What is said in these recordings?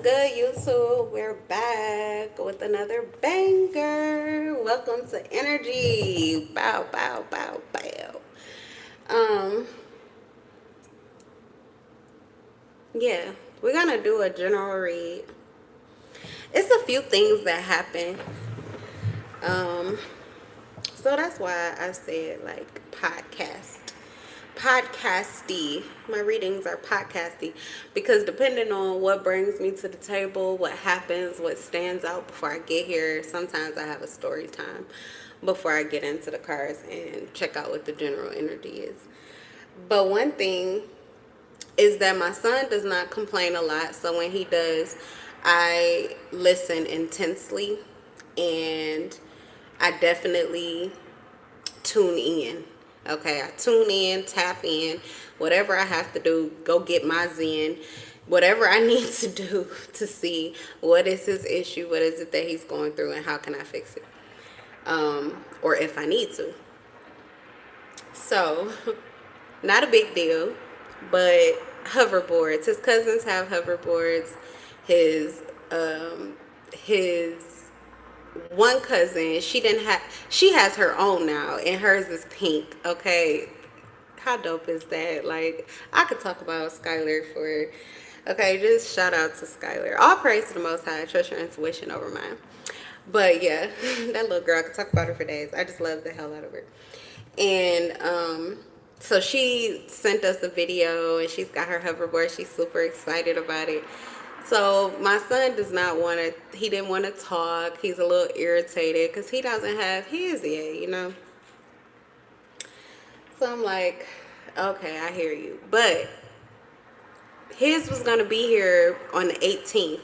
good, YouTube? We're back with another banger. Welcome to Energy. Bow, bow, bow, bow. Um, yeah, we're gonna do a general read. It's a few things that happen. Um, so that's why I said like podcasty. My readings are podcasty because depending on what brings me to the table, what happens, what stands out before I get here, sometimes I have a story time before I get into the cards and check out what the general energy is. But one thing is that my son does not complain a lot, so when he does, I listen intensely and I definitely tune in. Okay, I tune in, tap in, whatever I have to do, go get my Zen, whatever I need to do to see what is his issue, what is it that he's going through, and how can I fix it, or if I need to. So, not a big deal, but hoverboards. His cousins have hoverboards. His his one cousin, she has her own now, and hers is pink. Okay, how dope is that? Like, I could talk about Skylar for, okay, just shout out to Skylar. All praise to the Most High. Trust your intuition over mine. But yeah, that little girl, I could talk about her for days. I just love the hell out of her. And so she sent us a video, and she's got her hoverboard. She's super excited about it. So my son does not want to, he didn't want to talk. He's a little irritated because he doesn't have his yet. So I'm like, okay, I hear you. But his was going to be here on the 18th.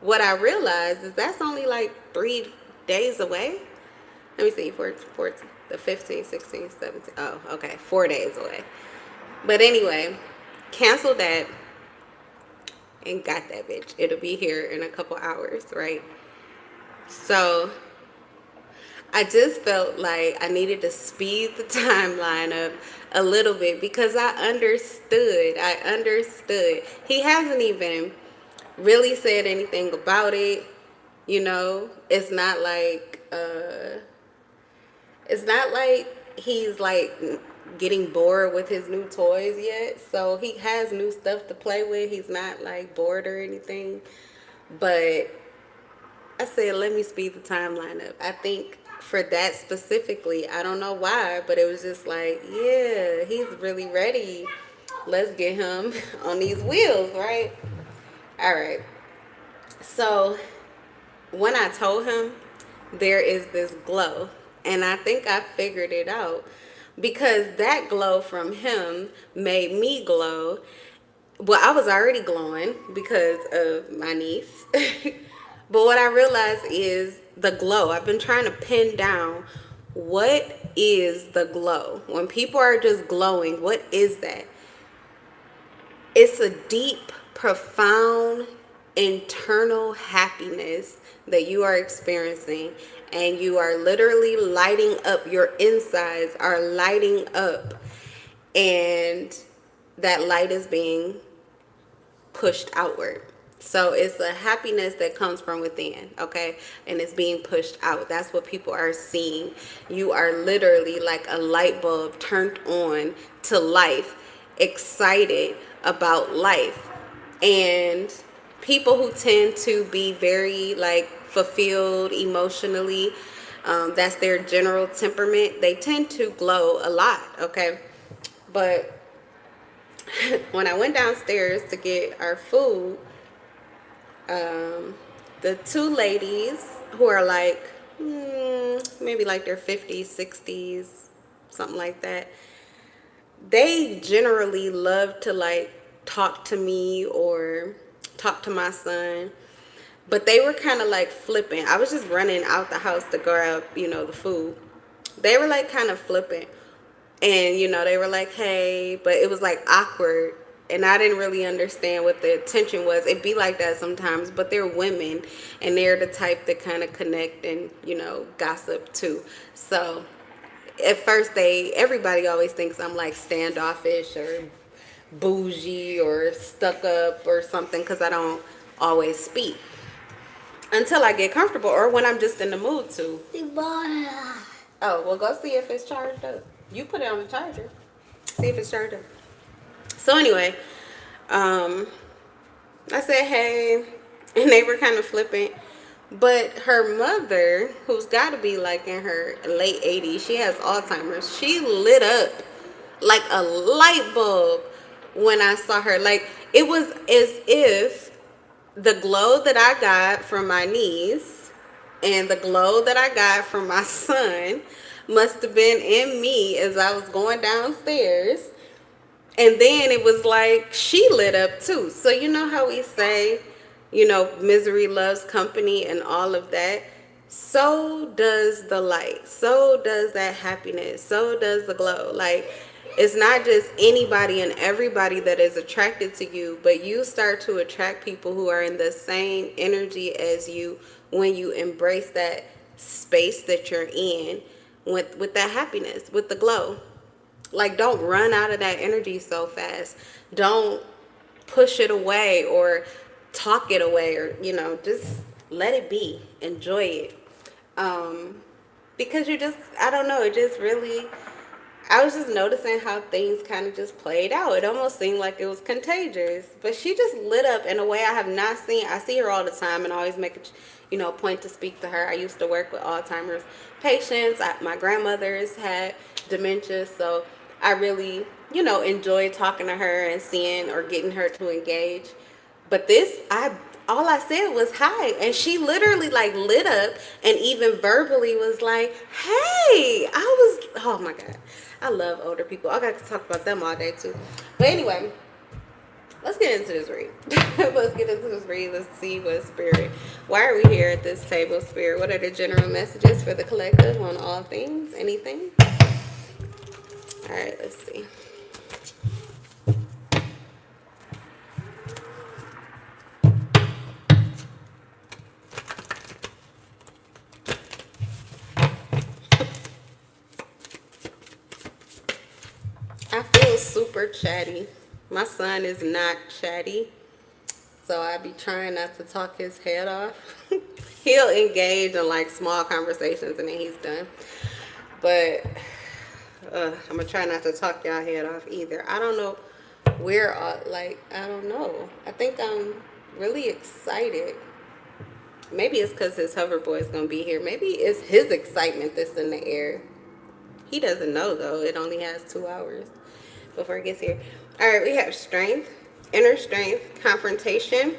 What I realized is that's only like 3 days away. Let me see, 14, the 15th, 16th, 17th. Oh, okay, 4 days away. But anyway, cancel that and got that bitch. It'll be here in a couple hours, right? So I just felt like I needed to speed the timeline up a little bit because I understood. He hasn't even really said anything about it. It's not like he's like getting bored with his new toys yet. So he has new stuff to play with. He's not like bored or anything. But I said, let me speed the timeline up. I think for that specifically, I don't know why, but it was just like, yeah, he's really ready. Let's get him on these wheels, right? All right. So when I told him there is this glow, and I think I figured it out because that glow from him made me glow. Well, I was already glowing because of my niece. But what I realized is the glow. I've been trying to pin down what is the glow. When people are just glowing, what is that? It's a deep, profound, internal happiness that you are experiencing, and you are literally lighting up. Your insides are lighting up, and that light is being pushed outward. So it's a happiness that comes from within, okay? And it's being pushed out. That's what people are seeing. You are literally like a light bulb turned on to life, excited about life. And people who tend to be very like fulfilled emotionally, that's their general temperament, they tend to glow a lot, okay? But when I went downstairs to get our food, the two ladies who are like, maybe like their 50s, 60s, something like that, they generally love to like talk to me or talk to my son. But they were kind of like flippant. I was just running out the house to grab, the food. They were like kind of flippant. And, they were like, hey, but it was like awkward. And I didn't really understand what the intention was. It'd be like that sometimes, but they're women and they're the type that kind of connect and, gossip too. So at first everybody always thinks I'm like standoffish or bougie or stuck up or something because I don't always speak until I get comfortable or when I'm just in the mood to. Oh, well, go see if it's charged up. You put it on the charger. See if it's charged up. So anyway, I said, hey, and they were kind of flippant. But her mother, who's got to be like in her late 80s, she has Alzheimer's. She lit up like a light bulb when I saw her. Like, it was as if the glow that I got from my niece and the glow that I got from my son must have been in me as I was going downstairs. And then it was like she lit up too. So you know how we say, you know, misery loves company and all of that. So does the light. So does that happiness. So does the glow. Like, it's not just anybody and everybody that is attracted to you, but you start to attract people who are in the same energy as you when you embrace that space that you're in with that happiness, with the glow. Like, don't run out of that energy so fast. Don't push it away or talk it away, or, you know, just let it be. Enjoy it. Because you just, I don't know, it just really, I was just noticing how things kind of just played out. It almost seemed like it was contagious. But she just lit up in a way I have not seen. I see her all the time and always make a point to speak to her. I used to work with Alzheimer's patients. My grandmother's had dementia, so I really, enjoyed talking to her and seeing or getting her to engage. But all I said was hi, and she literally like lit up and even verbally was like, hey, oh my God. I love older people. I got to talk about them all day too. But anyway, let's get into this read. Let's see what spirit. Why are we here at this table, spirit? What are the general messages for the collective on all things? Anything? All right, let's see. I feel super chatty. My son is not chatty, so I be trying not to talk his head off. He'll engage in like small conversations and then he's done. But I'm gonna try not to talk y'all head off either. I don't know where, I don't know. I think I'm really excited. Maybe it's because his hover boy is gonna be here. Maybe it's his excitement that's in the air. He doesn't know though. It only has 2 hours before it gets here. All right, we have strength, inner strength, confrontation,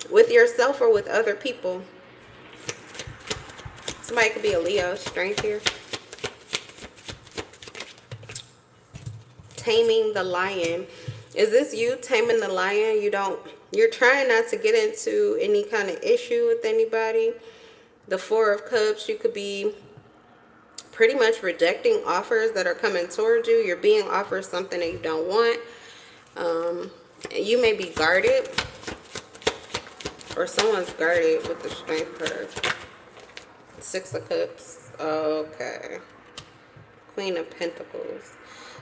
with yourself or with other people. Somebody could be a Leo. Strength here. Taming the lion. Is this you taming the lion? You're trying not to get into any kind of issue with anybody. The 4 of Cups, you could be pretty much rejecting offers that are coming towards you. You're being offered something that you don't want. You may be guarded, or someone's guarded with the strength card. 6 of Cups. Okay. Queen of Pentacles.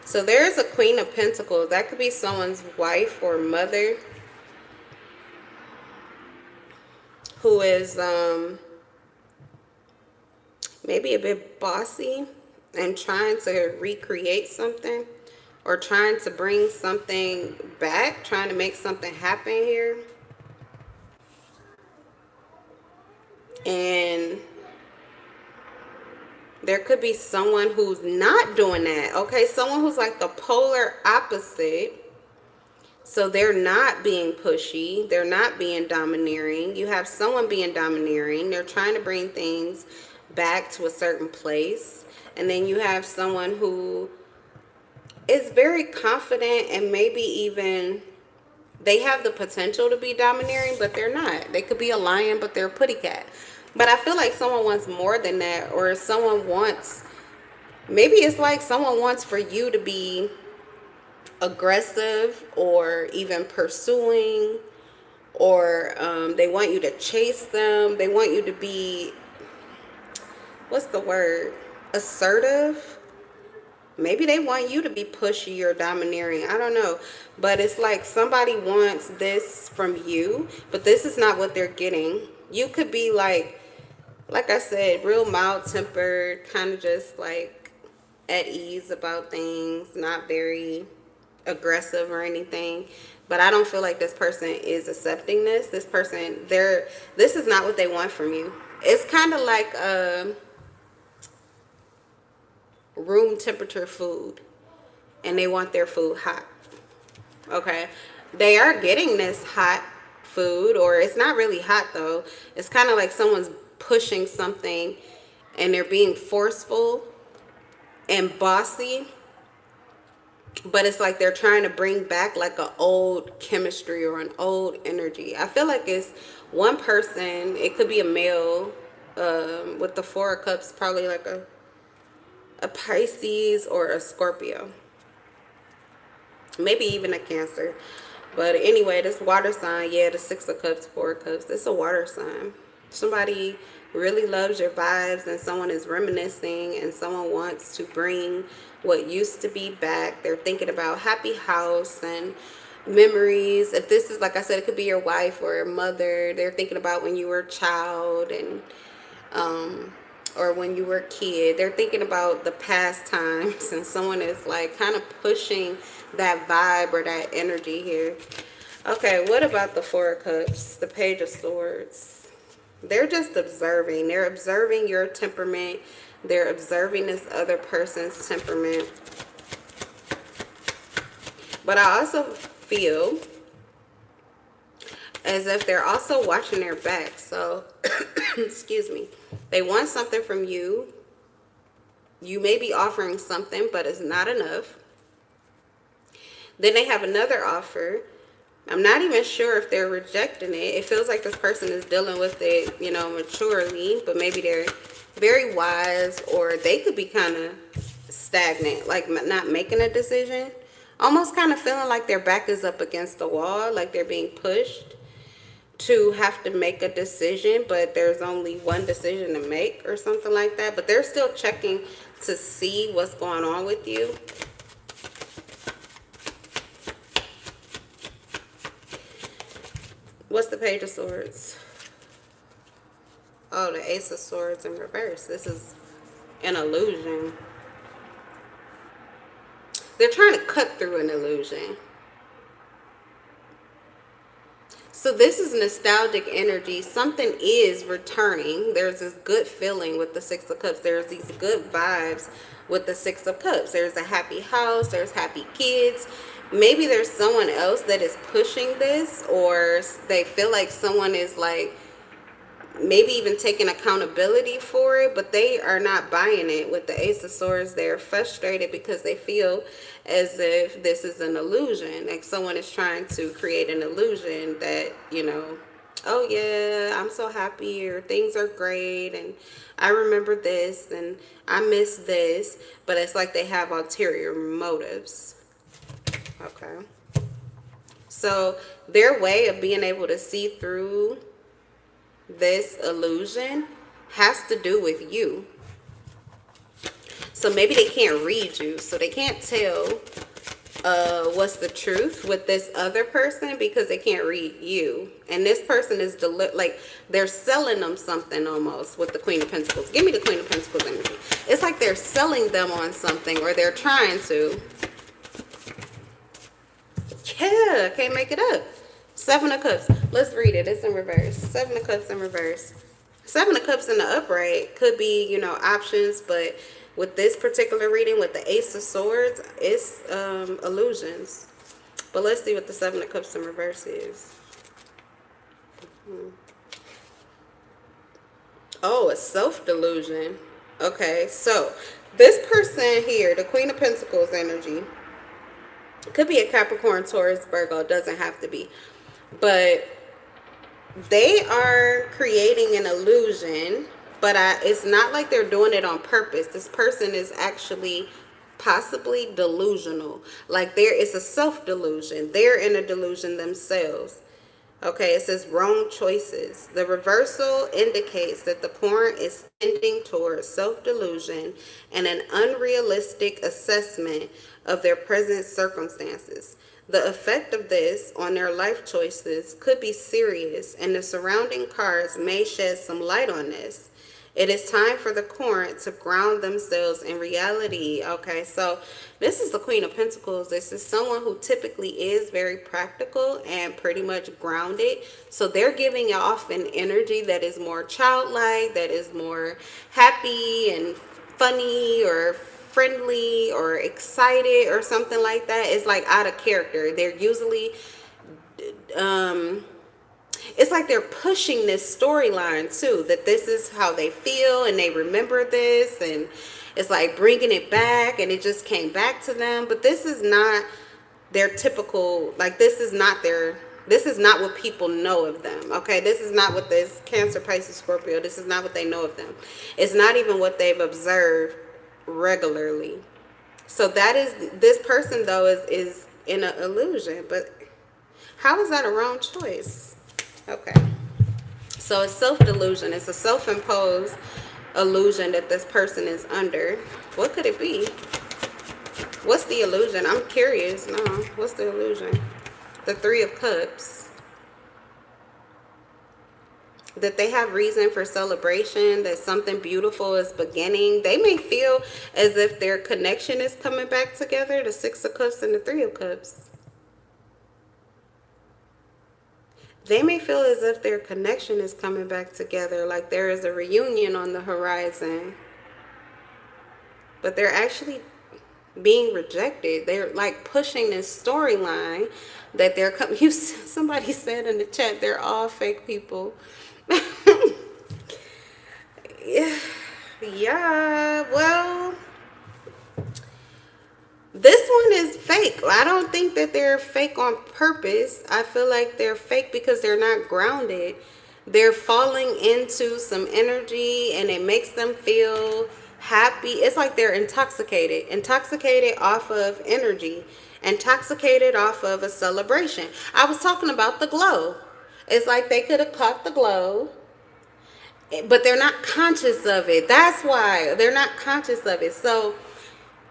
So there's a Queen of Pentacles. That could be someone's wife or mother who is maybe a bit bossy and trying to recreate something or trying to bring something back, trying to make something happen here. And there could be someone who's not doing that, okay? Someone who's like the polar opposite. So they're not being pushy. They're not being domineering. You have someone being domineering. They're trying to bring things back to a certain place. And then you have someone who is very confident and maybe even they have the potential to be domineering, but they're not. They could be a lion, but they're a putty cat. But I feel like someone wants more than that, or someone wants, maybe it's like someone wants for you to be aggressive or even pursuing, or they want you to chase them. They want you to be, what's the word? Assertive. Maybe they want you to be pushy or domineering. I don't know. But it's like somebody wants this from you, but this is not what they're getting. You could be like I said, real mild-tempered, kind of just like at ease about things, not very aggressive or anything. But I don't feel like this person is accepting this. This person, this is not what they want from you. It's kind of like room temperature food, and they want their food hot. Okay, they are getting this hot food, or it's not really hot though. It's kind of like someone's pushing something and they're being forceful and bossy, but it's like they're trying to bring back like an old chemistry or an old energy. I feel like it's one person, it could be a male, with the Four of Cups, probably like a Pisces or a Scorpio, maybe even a Cancer. But anyway, this water sign, yeah, the Six of Cups, Four of Cups, it's a water sign. Somebody really loves your vibes, and someone is reminiscing, and someone wants to bring what used to be back. They're thinking about happy house and memories. If this is, like I said, it could be your wife or your mother. They're thinking about when you were a child, and or when you were a kid. They're thinking about the past times, and someone is like kind of pushing that vibe or that energy here. Okay, what about the Four of Cups, the Page of Swords? They're just observing. They're observing your temperament. They're observing this other person's temperament. But I also feel as if they're also watching their back. So, excuse me. They want something from you. You may be offering something, but it's not enough. Then they have another offer. I'm not even sure if they're rejecting it. It feels like this person is dealing with it, you know, maturely, but maybe they're very wise, or they could be kind of stagnant, like not making a decision. Almost kind of feeling like their back is up against the wall, like they're being pushed to have to make a decision, but there's only one decision to make or something like that. But they're still checking to see what's going on with you. What's the Page of Swords? Oh, the Ace of Swords in reverse. This is an illusion. They're trying to cut through an illusion. So this is nostalgic energy. Something is returning. There's this good feeling with the Six of Cups. There's these good vibes with the Six of Cups. There's a happy house. There's happy kids. Maybe there's someone else that is pushing this, or they feel like someone is like maybe even taking accountability for it, but they are not buying it. With the Ace of Swords, they're frustrated because they feel as if this is an illusion, like someone is trying to create an illusion that, you know, oh yeah, I'm so happy, or things are great, and I remember this, and I miss this, but it's like they have ulterior motives. Okay, so their way of being able to see through this illusion has to do with you. So maybe they can't read you, so they can't tell what's the truth with this other person because they can't read you. And this person is like they're selling them something almost with the Queen of Pentacles. Give me the Queen of Pentacles energy. It's like they're selling them on something, or they're trying to. Yeah, can't make it up. Seven of Cups. Let's read it. It's in reverse. Seven of Cups in reverse. Seven of Cups in the upright could be, you know, options, but with this particular reading with the Ace of Swords, it's illusions. But let's see what the Seven of Cups in reverse is. Oh, a self-delusion. Okay, so this person here, the Queen of Pentacles energy, could be a Capricorn, Taurus, Virgo. It doesn't have to be. But they are creating an illusion, but it's not like they're doing it on purpose. This person is actually possibly delusional. Like it's a self-delusion. They're in a delusion themselves. Okay, it says wrong choices. The reversal indicates that the parent is tending towards self-delusion and an unrealistic assessment of their present circumstances. The effect of this on their life choices could be serious, and the surrounding cards may shed some light on this. It is time for the current to ground themselves in reality. Okay, so this is the Queen of Pentacles. This is someone who typically is very practical and pretty much grounded. So they're giving off an energy that is more childlike, that is more happy and funny or friendly or excited or something like that. It's like out of character. They're usually it's like they're pushing this storyline too, that this is how they feel and they remember this, and it's like bringing it back and it just came back to them. But this is not their typical, like this is not what people know of them. Okay, this is not what this Cancer, Pisces, Scorpio, this is not what they know of them. It's not even what they've observed regularly. So that is, this person though is in an illusion. But how is that a wrong choice? Okay, so it's self-delusion. It's a self-imposed illusion that this person is under. What could it be? What's the illusion? I'm curious. No, what's the illusion? The Three of Cups. That they have reason for celebration, that something beautiful is beginning. They may feel as if their connection is coming back together. The Six of Cups and the Three of Cups. They may feel as if their connection is coming back together, like there is a reunion on the horizon. But they're actually being rejected. They're like pushing this storyline that they're coming. Somebody said in the chat, they're all fake people. Yeah, well, this one is fake. I don't think that they're fake on purpose. I feel like they're fake because they're not grounded. They're falling into some energy and it makes them feel happy. It's like they're intoxicated. Intoxicated off of energy. Intoxicated off of a celebration. I was talking about the glow. It's like they could have caught the glow, but they're not conscious of it. That's why they're not conscious of it. So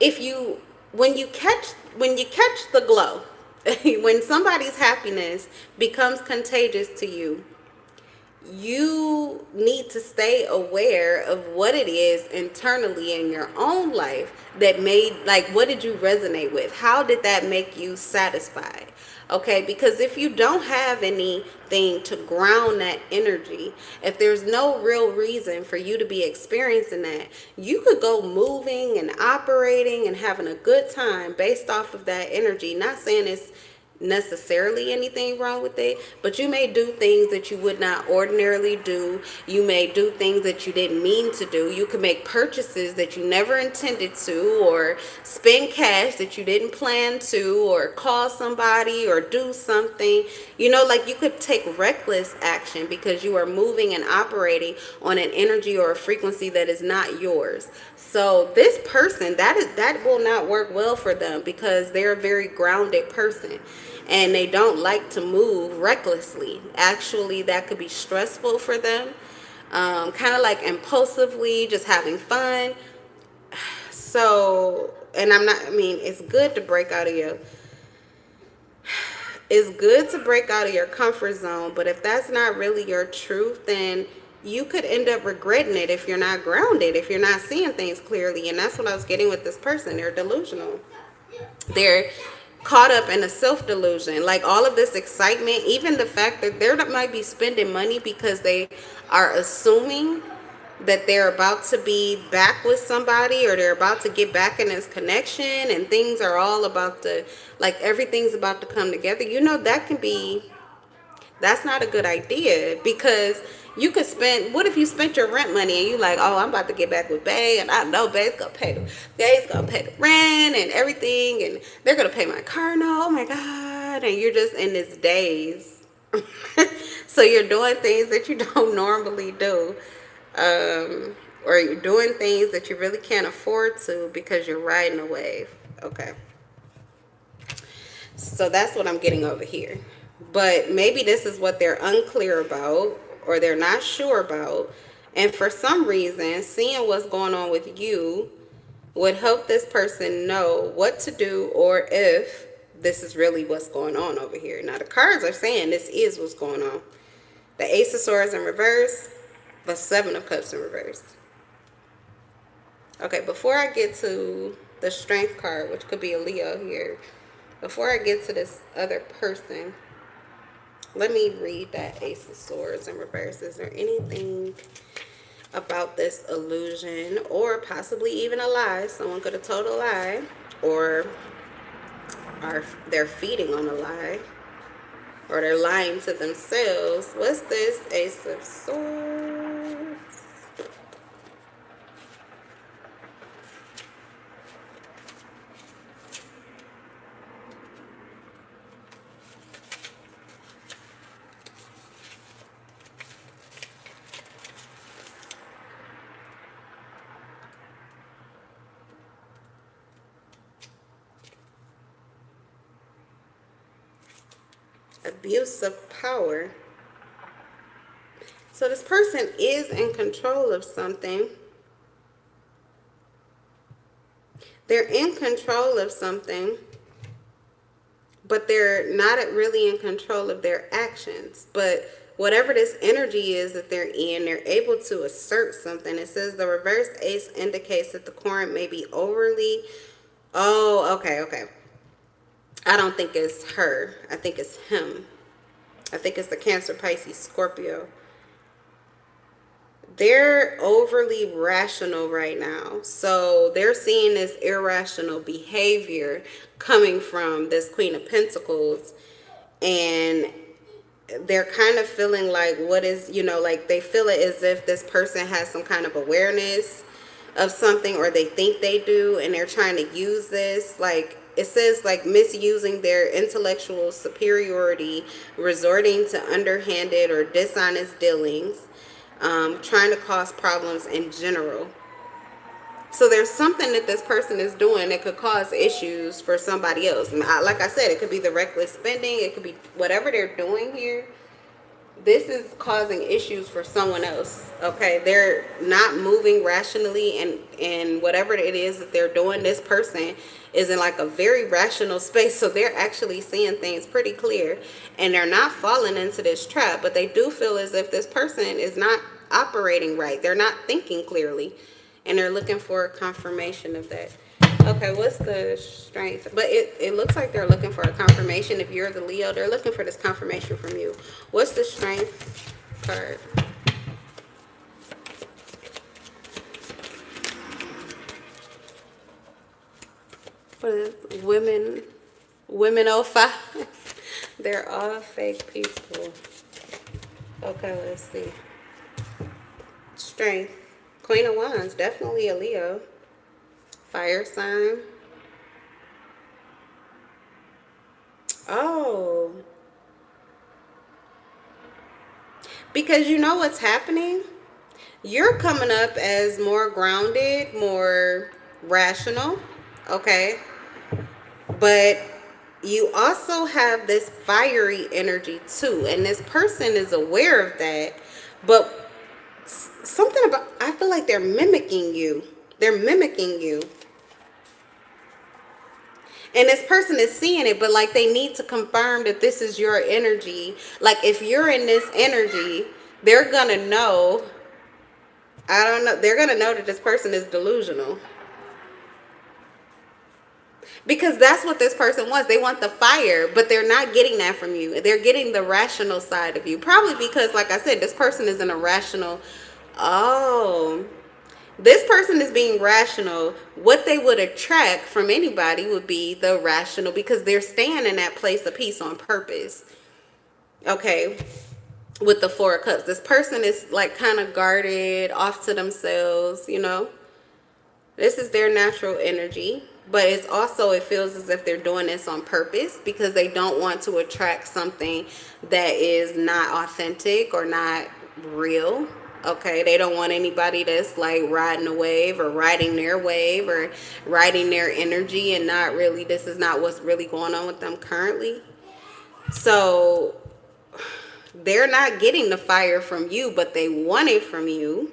if you when you catch the glow, when somebody's happiness becomes contagious to you, you need to stay aware of what it is internally in your own life that made, like, what did you resonate with? How did that make you satisfied? Okay, because if you don't have anything to ground that energy, if there's no real reason for you to be experiencing that, you could go moving and operating and having a good time based off of that energy. Not saying it's necessarily anything wrong with it, but you may do things that you would not ordinarily do. You may do things that you didn't mean to do. You could make purchases that you never intended to, or spend cash that you didn't plan to, or call somebody or do something, you know, like you could take reckless action because you are moving and operating on an energy or a frequency that is not yours. So this person, that will not work well for them because they're a very grounded person and they don't like to move recklessly. Actually, that could be stressful for them. Kind of like impulsively, just having fun. So, and it's good to break out of your comfort zone, but if that's not really your truth, then you could end up regretting it if you're not grounded, if you're not seeing things clearly. And that's what I was getting with this person. They're delusional. They're caught up in a self-delusion. Like all of this excitement, even the fact that they might be spending money because they are assuming that they're about to be back with somebody, or they're about to get back in this connection, and things are all about to, like, everything's about to come together. You know, that's not a good idea, because you could spend, what if you spent your rent money and you like, oh, I'm about to get back with Bae, and I know Bae's gonna pay the rent and everything, and they're gonna pay my car note, oh my God, and you're just in this daze. So you're doing things that you don't normally do, or you're doing things that you really can't afford to because you're riding a wave. Okay, so that's what I'm getting over here. But maybe this is what they're unclear about or they're not sure about. And for some reason, seeing what's going on with you would help this person know what to do or if this is really what's going on over here. Now, the cards are saying this is what's going on. The Ace of Swords in reverse, the Seven of Cups in reverse. Okay, before I get to the Strength card, which could be a Leo here, before I get to this other person, let me read that Ace of Swords in reverse. Is there anything about this illusion or possibly even a lie? Someone could have told a lie, or they're feeding on a lie, or they're lying to themselves. What's this Ace of Swords? Abuse of power. So this person is in control of something. They're in control of something, but they're not really in control of their actions. But whatever this energy is that they're in, they're able to assert something. It says the reverse ace indicates that the current may be overly... Oh, okay. I don't think it's her. I think it's him. I think it's the Cancer, Pisces, Scorpio. They're overly rational right now. So they're seeing this irrational behavior coming from this Queen of Pentacles. And they're kind of feeling like what is, like they feel it as if this person has some kind of awareness of something, or they think they do, and they're trying to use this, like it says, like misusing their intellectual superiority, resorting to underhanded or dishonest dealings, trying to cause problems in general. So there's something that this person is doing that could cause issues for somebody else. And like I said, it could be the reckless spending, it could be whatever they're doing here. This is causing issues for someone else. Okay, they're not moving rationally, and whatever it is that they're doing, this person is in like a very rational space. So they're actually seeing things pretty clear, and they're not falling into this trap. But they do feel as if this person is not operating right. They're not thinking clearly, and they're looking for a confirmation of that. Okay, what's the strength? But it looks like they're looking for a confirmation. If you're the Leo, they're looking for this confirmation from you. What's the strength card? What is it? Women 05. They're all fake people. Okay, let's see. Strength. Queen of Wands, definitely a Leo. Fire sign. Oh. Because you know what's happening? You're coming up as more grounded, more rational, okay? But you also have this fiery energy too. And this person is aware of that. But something about, I feel like they're mimicking you. They're mimicking you. And this person is seeing it, but like they need to confirm that this is your energy. Like if you're in this energy, they're going to know, I don't know, they're going to know that this person is delusional. Because that's what this person wants. They want the fire, but they're not getting that from you. They're getting the rational side of you. Probably because, like I said, this person is in a rational... Oh... This person is being rational. What they would attract from anybody would be the rational, because they're staying in that place of peace on purpose. Okay. With the Four of Cups. This person is like kind of guarded, off to themselves, This is their natural energy. But it's also, it feels as if they're doing this on purpose because they don't want to attract something that is not authentic or not real. Okay, they don't want anybody that's like riding a wave or riding their wave or riding their energy, and not really, this is not what's really going on with them currently. So they're not getting the fire from you, but they want it from you.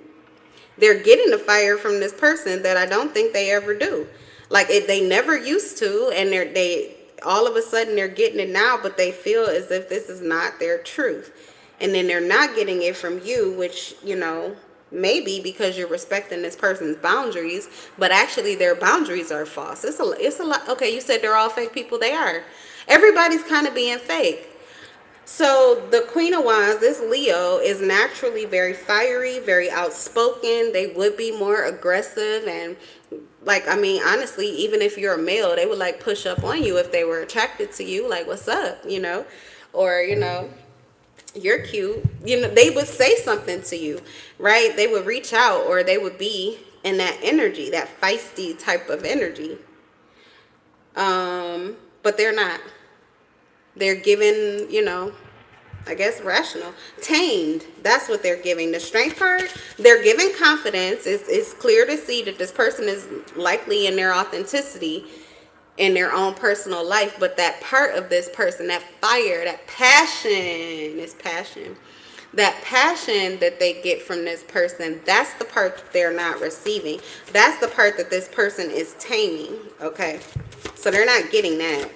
They're getting the fire from this person that I don't think they ever do. Like they never used to, and they all of a sudden they're getting it now, but they feel as if this is not their truth. And then they're not getting it from you, which, maybe because you're respecting this person's boundaries, but actually their boundaries are false. It's a lot. Okay, you said they're all fake people. They are. Everybody's kind of being fake. So the Queen of Wands, this Leo, is naturally very fiery, very outspoken. They would be more aggressive, and honestly, even if you're a male, they would push up on you if they were attracted to you. Like, what's up, or you're cute. They would say something to you, right? They would reach out, or they would be in that energy, that feisty type of energy. But they're not. They're given, I guess rational, tamed. That's what they're giving. The Strength card, they're giving confidence. It's clear to see that this person is likely in their authenticity in their own personal life. But that part of this person, that fire, that passion, is passion. That passion that they get from this person, that's the part that they're not receiving. That's the part that this person is taming. Okay, so they're not getting that.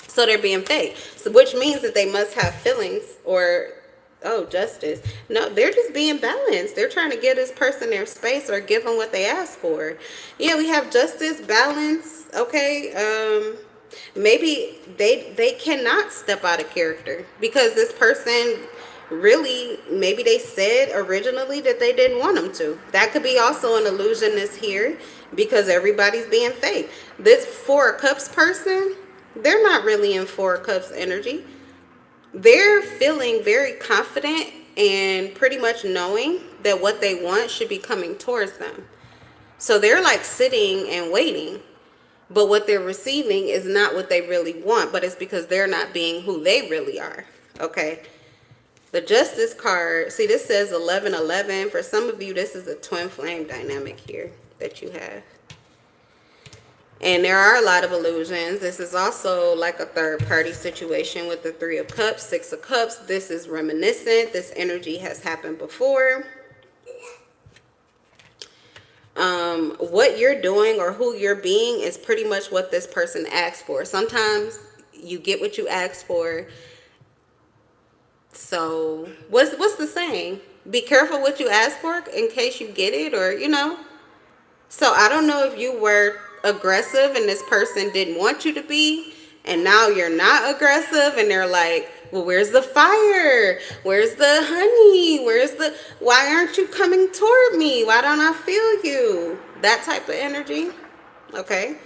So they're being fake. So which means that they must have feelings, or justice. No, they're just being balanced. They're trying to give this person their space or give them what they ask for. Yeah, we have justice, balance. Okay, maybe they cannot step out of character because this person really, maybe they said originally that they didn't want them to. That could be also an illusion that's here because everybody's being fake. This Four of Cups person, they're not really in Four of Cups energy. They're feeling very confident and pretty much knowing that what they want should be coming towards them. So they're sitting and waiting. But what they're receiving is not what they really want, but it's because they're not being who they really are. Okay. The Justice card, see, this says 11-11. For some of you, this is a twin flame dynamic here that you have. And there are a lot of illusions. This is also like a third party situation with the Three of Cups, Six of Cups. This is reminiscent. This energy has happened before. What you're doing or who you're being is pretty much what this person asks for. Sometimes you get what you ask for. So what's the saying? Be careful what you ask for in case you get it, or So I don't know if you were aggressive and this person didn't want you to be, and now you're not aggressive, and they're like, well, where's the fire? Where's the honey? Why aren't you coming toward me? Why don't I feel you? That type of energy. Okay.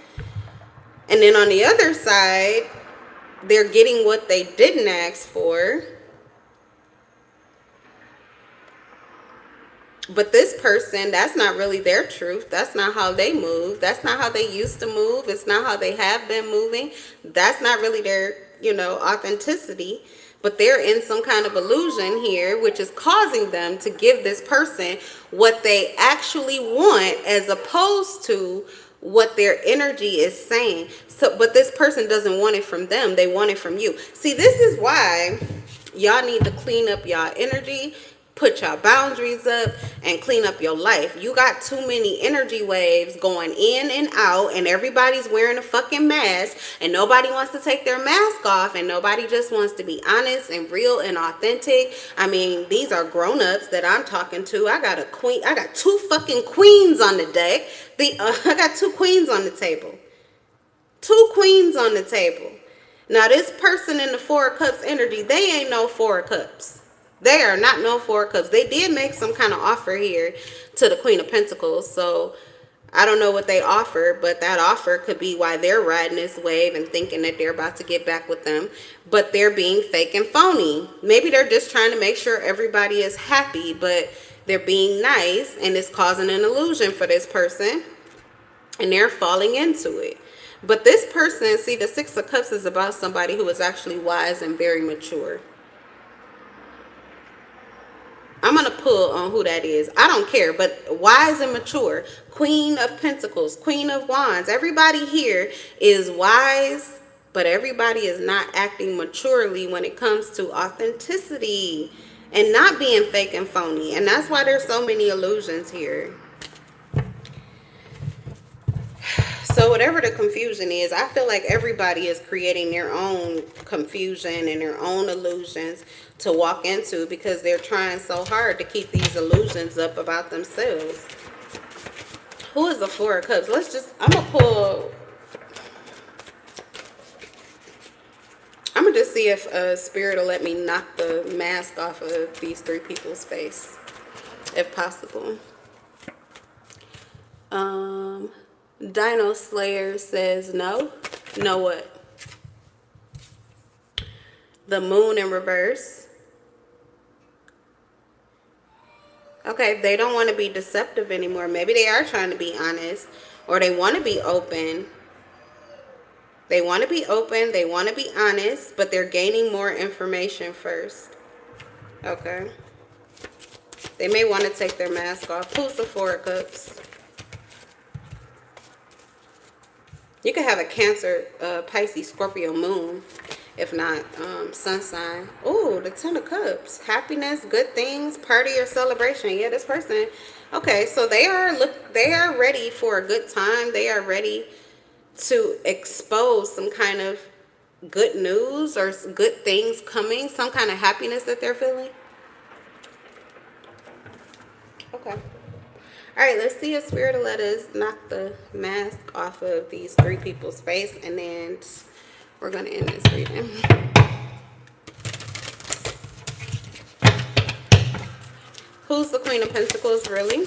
And then on the other side, they're getting what they didn't ask for. But this person, that's not really their truth. That's not how they move. That's not how they used to move. It's not how they have been moving. That's not really their, authenticity. But they're in some kind of illusion here, which is causing them to give this person what they actually want as opposed to what their energy is saying. So, but this person doesn't want it from them. They want it from you. See, this is why y'all need to clean up y'all energy. Put your boundaries up and clean up your life. You got too many energy waves going in and out, and everybody's wearing a fucking mask, and nobody wants to take their mask off, and nobody just wants to be honest and real and authentic. I mean, these are grown-ups that I'm talking to. I got two fucking queens on the deck. I got two queens on the table. Two queens on the table. Now, this person in the Four of Cups energy, they ain't no Four of Cups. They are not no Four of Cups. They did make some kind of offer here to the Queen of Pentacles. So I don't know what they offer, but that offer could be why they're riding this wave and thinking that they're about to get back with them. But they're being fake and phony. Maybe they're just trying to make sure everybody is happy, but they're being nice, and it's causing an illusion for this person. And they're falling into it. But this person, see, the Six of Cups is about somebody who is actually wise and very mature. I'm going to pull on who that is. I don't care, but wise and mature. Queen of Pentacles, Queen of Wands. Everybody here is wise But everybody is not acting maturely when it comes to authenticity and not being fake and phony. And that's why there's so many illusions here. So whatever the confusion is, I feel like everybody is creating their own confusion and their own illusions to walk into because they're trying so hard to keep these illusions up about themselves. Who is the Four of Cups? I'm going to just see if Spirit will let me knock the mask off of these three people's face, if possible. Dino Slayer says no. No what? The Moon in reverse. Okay, they don't want to be deceptive anymore. Maybe they are trying to be honest, or they want to be open. They want to be open, they want to be honest, but they're gaining more information first. Okay. They may want to take their mask off. Who's the Four of Cups? You could have a Cancer, Pisces, Scorpio moon, if not sun sign. Ooh, the Ten of Cups. Happiness, good things, party or celebration. Yeah, this person. Okay, so they are ready for a good time. They are ready to expose some kind of good news or good things coming, some kind of happiness that they're feeling. Okay. All right, let's see if Spirit will let us knock the mask off of these three people's face, and then we're going to end this reading. Who's the Queen of Pentacles, really?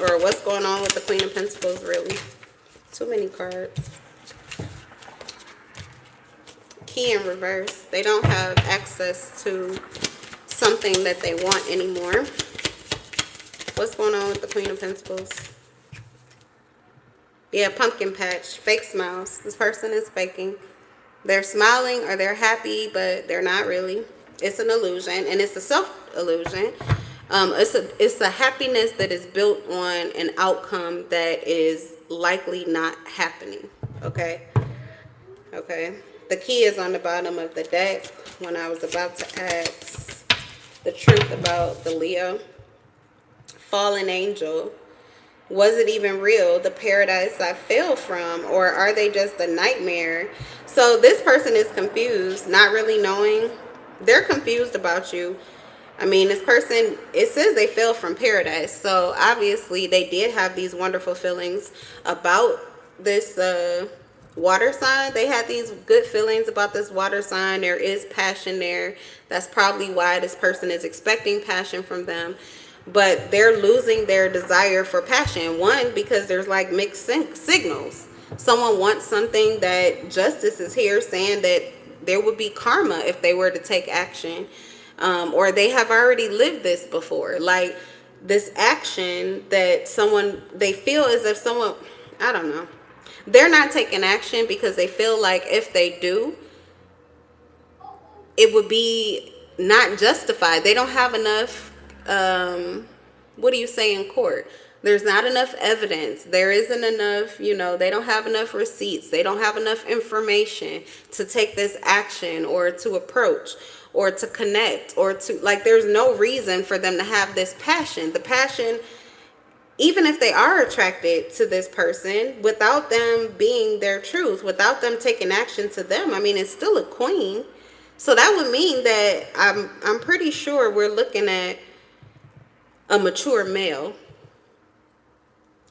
Or what's going on with the Queen of Pentacles, really? Too many cards. Key in reverse. They don't have access to something that they want anymore. What's going on with the Queen of Pentacles? Yeah, pumpkin patch, fake smiles. This person is faking. They're smiling or they're happy, but they're not really. It's an illusion, and it's a self-illusion. It's a happiness that is built on an outcome that is likely not happening. Okay? Okay. The key is on the bottom of the deck when I was about to ask the truth about the Leo. Fallen angel. Was it even real? The paradise I fell from? Or are they just a nightmare? So this person is confused, not really knowing. They're confused about you. I mean, this person, it says they fell from paradise. So obviously they did have these wonderful feelings about this water sign. They had these good feelings about this water sign. There is passion there. That's probably why this person is expecting passion from them. But they're losing their desire for passion. One, because there's like mixed signals. Someone wants something that justice is here saying that there would be karma if they were to take action. Or they have already lived this before. Like this action that they feel as if someone, I don't know. They're not taking action because they feel like if they do, it would be not justified. They don't have enough, what do you say in court? There's not enough evidence. There isn't enough, they don't have enough receipts. They don't have enough information to take this action or to approach or to connect or to, like, there's no reason for them to have this passion. The passion, even if they are attracted to this person, without them being their truth, without them taking action to them, I mean, it's still a queen. So that would mean that I'm pretty sure we're looking at a mature male.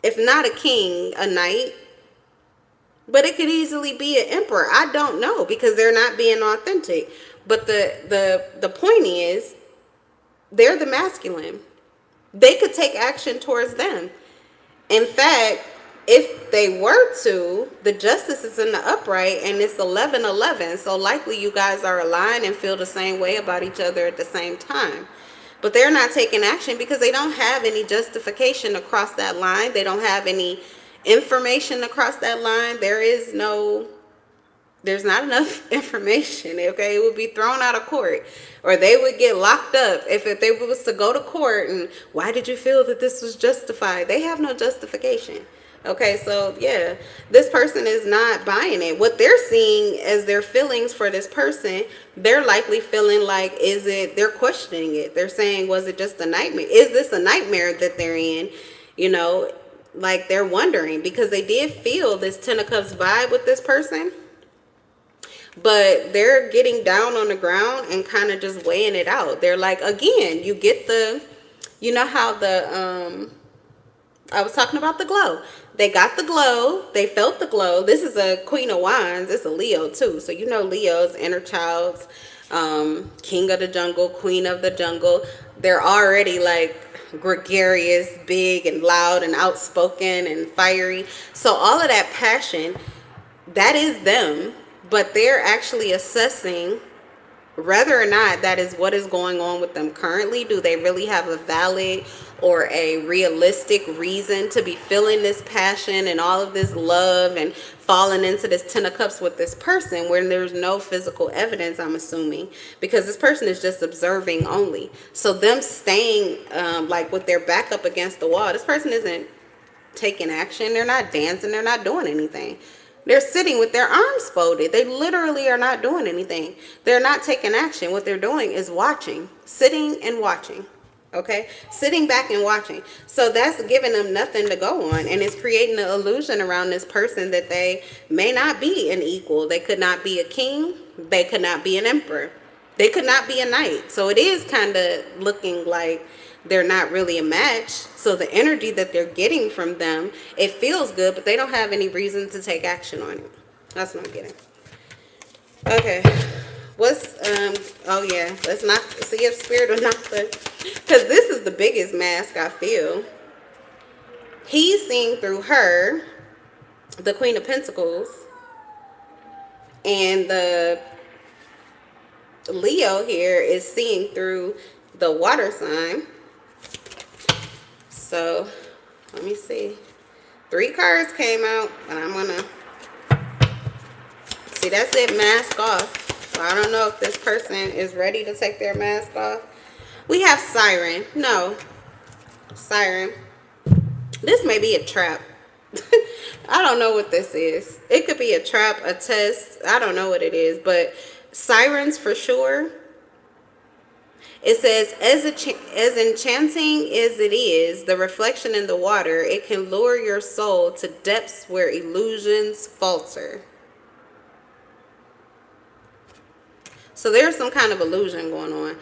If not a king, a knight. But it could easily be an emperor. I don't know because they're not being authentic. But the point is, they're the masculine. They could take action towards them. In fact, if they were to, the justice is in the upright and it's 11-11. So likely you guys are aligned and feel the same way about each other at the same time. But they're not taking action because they don't have any justification across that line. They don't have any information across that line. There's not enough information, okay? It would be thrown out of court, or they would get locked up if they was to go to court. And why did you feel that this was justified? They have no justification. Okay, so yeah, this person is not buying it. What they're seeing as their feelings for this person, they're likely feeling like, is it, they're questioning it. They're saying, was it just a nightmare? Is this a nightmare that they're in? You know, like they're wondering because they did feel this Ten of Cups vibe with this person, but they're getting down on the ground and kind of just weighing it out. They're like, again, you get the, you know how the, I was talking about the glow. They got the glow. They felt the glow. This is a Queen of Wands. It's a Leo too. So you know Leo's inner child's king of the jungle, queen of the jungle. They're already like gregarious, big and loud and outspoken and fiery. So all of that passion, that is them. But they're actually assessing whether or not that is what is going on with them currently. Do they really have a valid or a realistic reason to be feeling this passion and all of this love and falling into this Ten of Cups with this person when there's no physical evidence, I'm assuming, because this person is just observing only. So them staying like with their back up against the wall, this person isn't taking action. They're not dancing. They're not doing anything. They're sitting with their arms folded. They literally are not doing anything. They're not taking action. What they're doing is watching, sitting and watching. Okay, sitting back and watching. So that's giving them nothing to go on, and it's creating an illusion around this person that they may not be an equal. They could not be a king. They could not be an emperor. They could not be a knight. So it is kind of looking like they're not really a match. So the energy that they're getting from them, it feels good, but they don't have any reason to take action on it. That's what I'm getting. Okay. What's oh yeah, let's not see if spirit or not, because this is the biggest mask I feel. He's seeing through her, the Queen of Pentacles, and the Leo here is seeing through the water sign. So let me see. 3 cards came out, and I'm gonna see. That's it. Mask off. So I don't know if this person is ready to take their mask off. We have Siren. No, Siren. This may be a trap. I don't know what this is. It could be a trap, a test. I don't know what it is, but sirens for sure. It says, as enchanting as it is, the reflection in the water, it can lure your soul to depths where illusions falter. So there's some kind of illusion going on.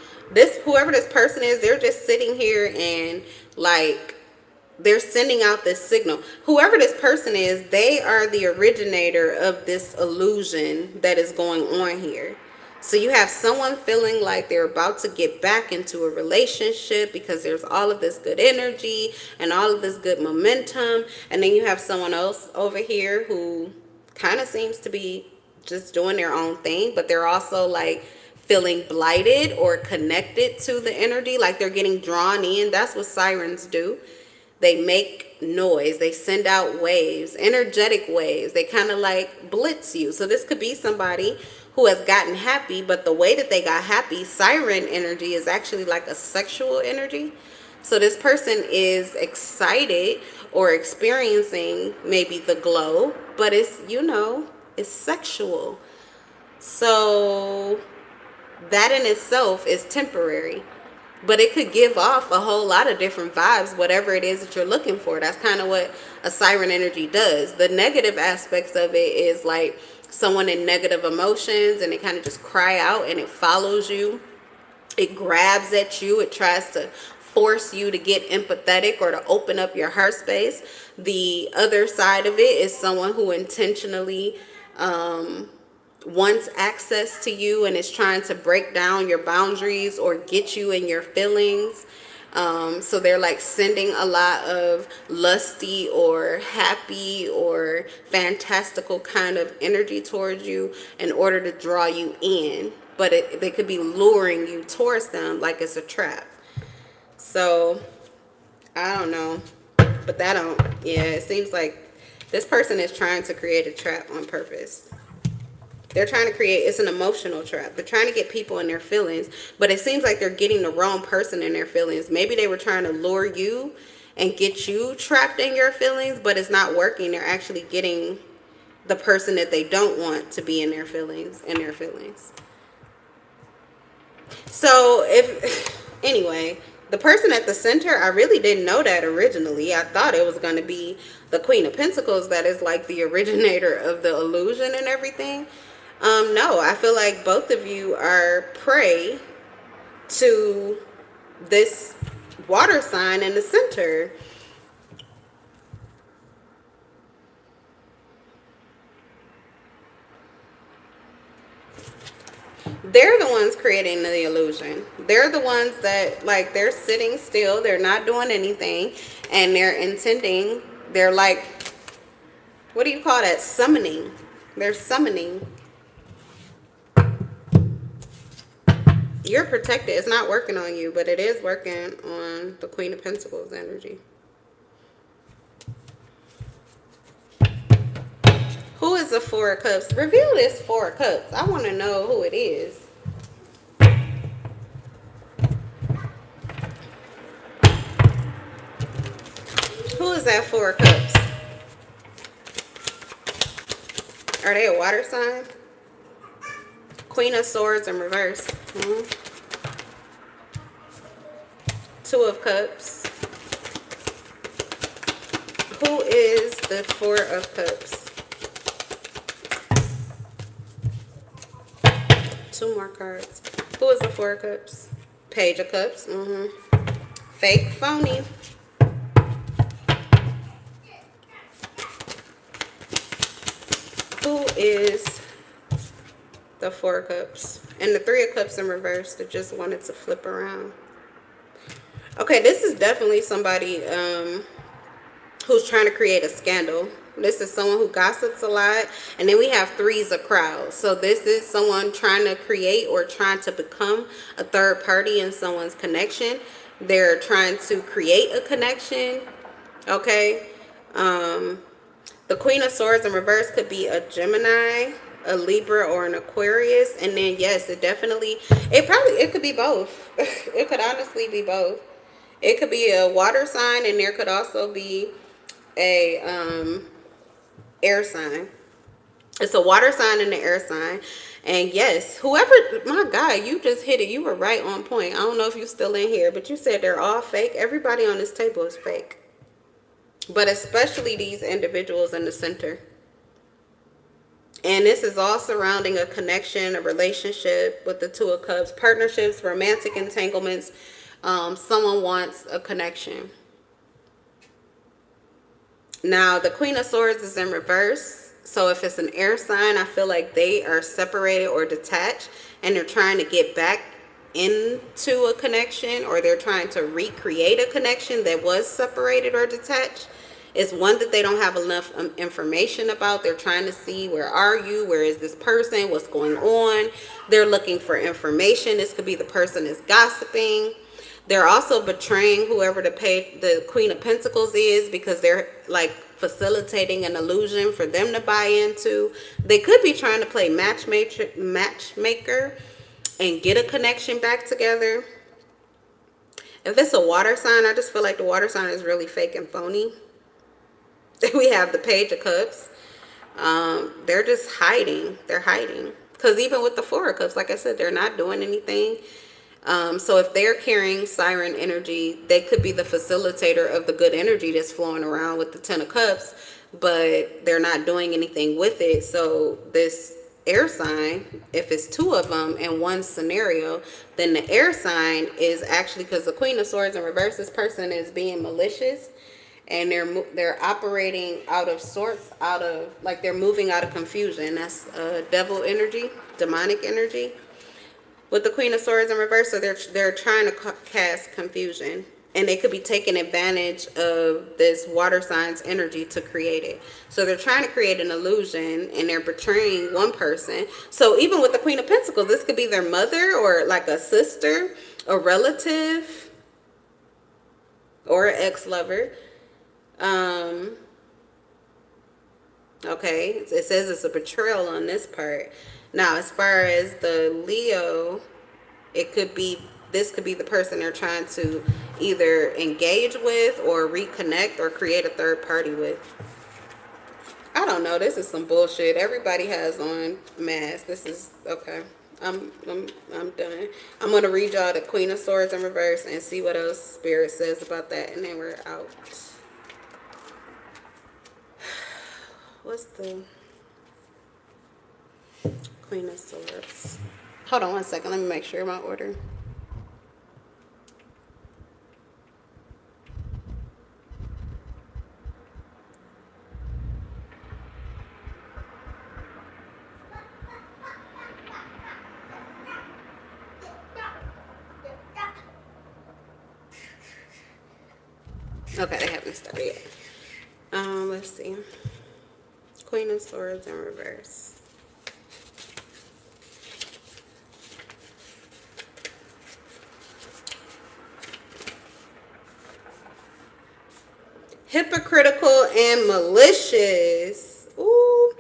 Whoever this person is, they're just sitting here and like they're sending out this signal. Whoever this person is, they are the originator of this illusion that is going on here. So you have someone feeling like they're about to get back into a relationship because there's all of this good energy and all of this good momentum. And then you have someone else over here who kind of seems to be just doing their own thing, but they're also like feeling blighted or connected to the energy, like they're getting drawn in. That's what sirens do. They make noise. They send out waves, energetic waves. They kind of like blitz you. So this could be somebody who has gotten happy, but the way that they got happy, siren energy is actually like a sexual energy. So this person is excited or experiencing maybe the glow, but it's, you know, it's sexual. So that in itself is temporary, but it could give off a whole lot of different vibes, whatever it is that you're looking for. That's kind of what a siren energy does. The negative aspects of it is like someone in negative emotions and they kind of just cry out and it follows you. It grabs at you. It tries to force you to get empathetic or to open up your heart space. The other side of it is someone who intentionally wants access to you and is trying to break down your boundaries or get you in your feelings. So they're like sending a lot of lusty or happy or fantastical kind of energy towards you in order to draw you in. But they could be luring you towards them like it's a trap. So I don't know. But that don't, yeah, it seems like this person is trying to create a trap on purpose. They're trying to create, it's an emotional trap. They're trying to get people in their feelings, but it seems like they're getting the wrong person in their feelings. Maybe they were trying to lure you and get you trapped in your feelings, but it's not working. They're actually getting the person that they don't want to be in their feelings, So anyway, the person at the center, I really didn't know that originally. I thought it was going to be the Queen of Pentacles that is like the originator of the illusion and everything. No, I feel like both of you are prey to this water sign in the center. They're the ones creating the illusion. They're the ones that, like, they're sitting still, they're not doing anything, and they're intending, they're like, what do you call that? Summoning. They're summoning. You're protected. It's not working on you, but it is working on the Queen of Pentacles energy. Who is the Four of Cups? Reveal this Four of Cups. I want to know who it is. Who is that Four of Cups? Are they a water sign? Queen of Swords in reverse. Two of Cups. Who is the Four of Cups? Two more cards. Who is the Four of Cups? Page of Cups. Fake, phony. Who is the Four of Cups? And the Three of Cups in reverse that just wanted to flip around. Okay, this is definitely somebody who's trying to create a scandal. This is someone who gossips a lot. And then we have threes of crowds. So this is someone trying to create or trying to become a third party in someone's connection. They're trying to create a connection. Okay. The Queen of Swords in reverse could be a Gemini, a Libra, or an Aquarius. And then, yes, it could be both. It could honestly be both. It could be a water sign, and there could also be a air sign. It's a water sign and an air sign. And yes, whoever, my God, you just hit it. You were right on point. I don't know if you're still in here, but you said they're all fake. Everybody on this table is fake. But especially these individuals in the center. And this is all surrounding a connection, a relationship with the Two of Cups, partnerships, romantic entanglements. Someone wants a connection. Now, the Queen of Swords is in reverse. So if it's an air sign, I feel like they are separated or detached, and they're trying to get back into a connection, or they're trying to recreate a connection that was separated or detached. It's one that they don't have enough information about. They're trying to see, where are you? Where is this person? What's going on? They're looking for information. This could be the person is gossiping. They're also betraying whoever the Queen of Pentacles is, because they're like facilitating an illusion for them to buy into. They could be trying to play matchmaker and get a connection back together. If it's a water sign, I just feel like the water sign is really fake and phony. We have the Page of Cups. They're just hiding. They're hiding. Because even with the Four of Cups, like I said, they're not doing anything. So if they're carrying siren energy, they could be the facilitator of the good energy that's flowing around with the Ten of Cups, but they're not doing anything with it. So this air sign, if it's two of them in one scenario, then the air sign is actually, because the Queen of Swords in reverse, this person is being malicious, and they're operating out of sorts, they're moving out of confusion. That's devil energy, demonic energy. With the Queen of Swords in reverse, so they're trying to cast confusion, and they could be taking advantage of this water sign's energy to create it. So they're trying to create an illusion, and they're betraying one person. So even with the Queen of Pentacles, this could be their mother, or like a sister, a relative, or an ex-lover. Okay, it says it's a betrayal on this part. Now, as far as the Leo, it could be this could be the person they're trying to either engage with or reconnect or create a third party with. I don't know. This is some bullshit. Everybody has on masks. This is okay. I'm done. I'm gonna read y'all the Queen of Swords in reverse and see what else Spirit says about that, and then we're out. What's the Queen of Swords? Hold on one second. Let me make sure my order. Okay, they haven't started yet. Let's see. Queen of Swords in reverse. Hypocritical and malicious. Ooh.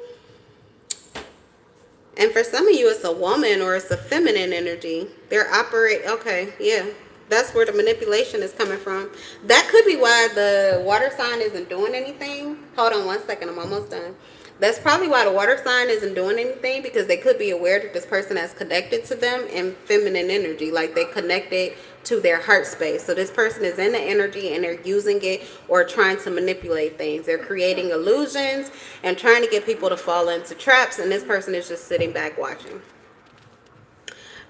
And for some of you, it's a woman or it's a feminine energy. They're okay, yeah. That's where the manipulation is coming from. That could be why the water sign isn't doing anything. Hold on one second, I'm almost done. That's probably why the water sign isn't doing anything, because they could be aware that this person has connected to them in feminine energy. Like they connected to their heart space. So this person is in the energy and they're using it or trying to manipulate things. They're creating illusions and trying to get people to fall into traps. And this person is just sitting back watching.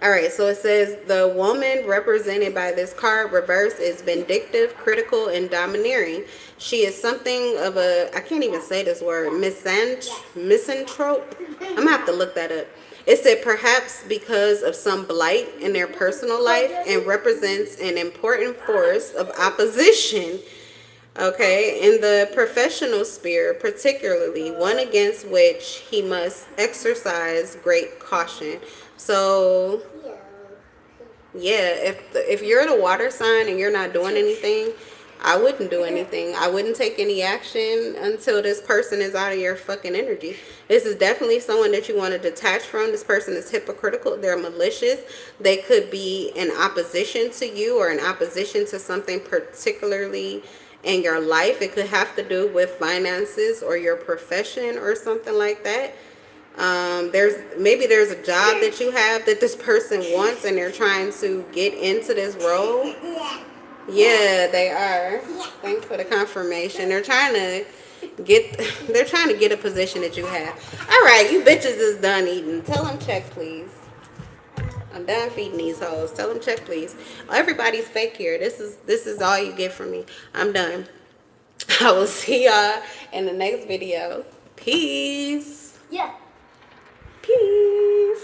All right, so it says the woman represented by this card reverse is vindictive, critical, and domineering. She is something of a, I can't even say this word, misanthrope. I'm going to have to look that up. It said perhaps because of some blight in their personal life, and represents an important force of opposition, okay, in the professional sphere, particularly one against which he must exercise great caution. So yeah, if you're the water sign and you're not doing anything, I wouldn't do anything. I wouldn't take any action until this person is out of your fucking energy. This is definitely someone that you want to detach from. This person is hypocritical. They're malicious. They could be in opposition to you or in opposition to something particularly in your life. It could have to do with finances or your profession or something like that. There's a job that you have that this person wants and they're trying to get into this role. Yeah, they are. Thanks for the confirmation. They're trying to get a position that you have. All right, you bitches is done eating. Tell them check, please. I'm done feeding these hoes. Tell them check, please. Everybody's fake here. This is all you get from me. I'm done. I will see y'all in the next video. Peace. Yeah. Peace.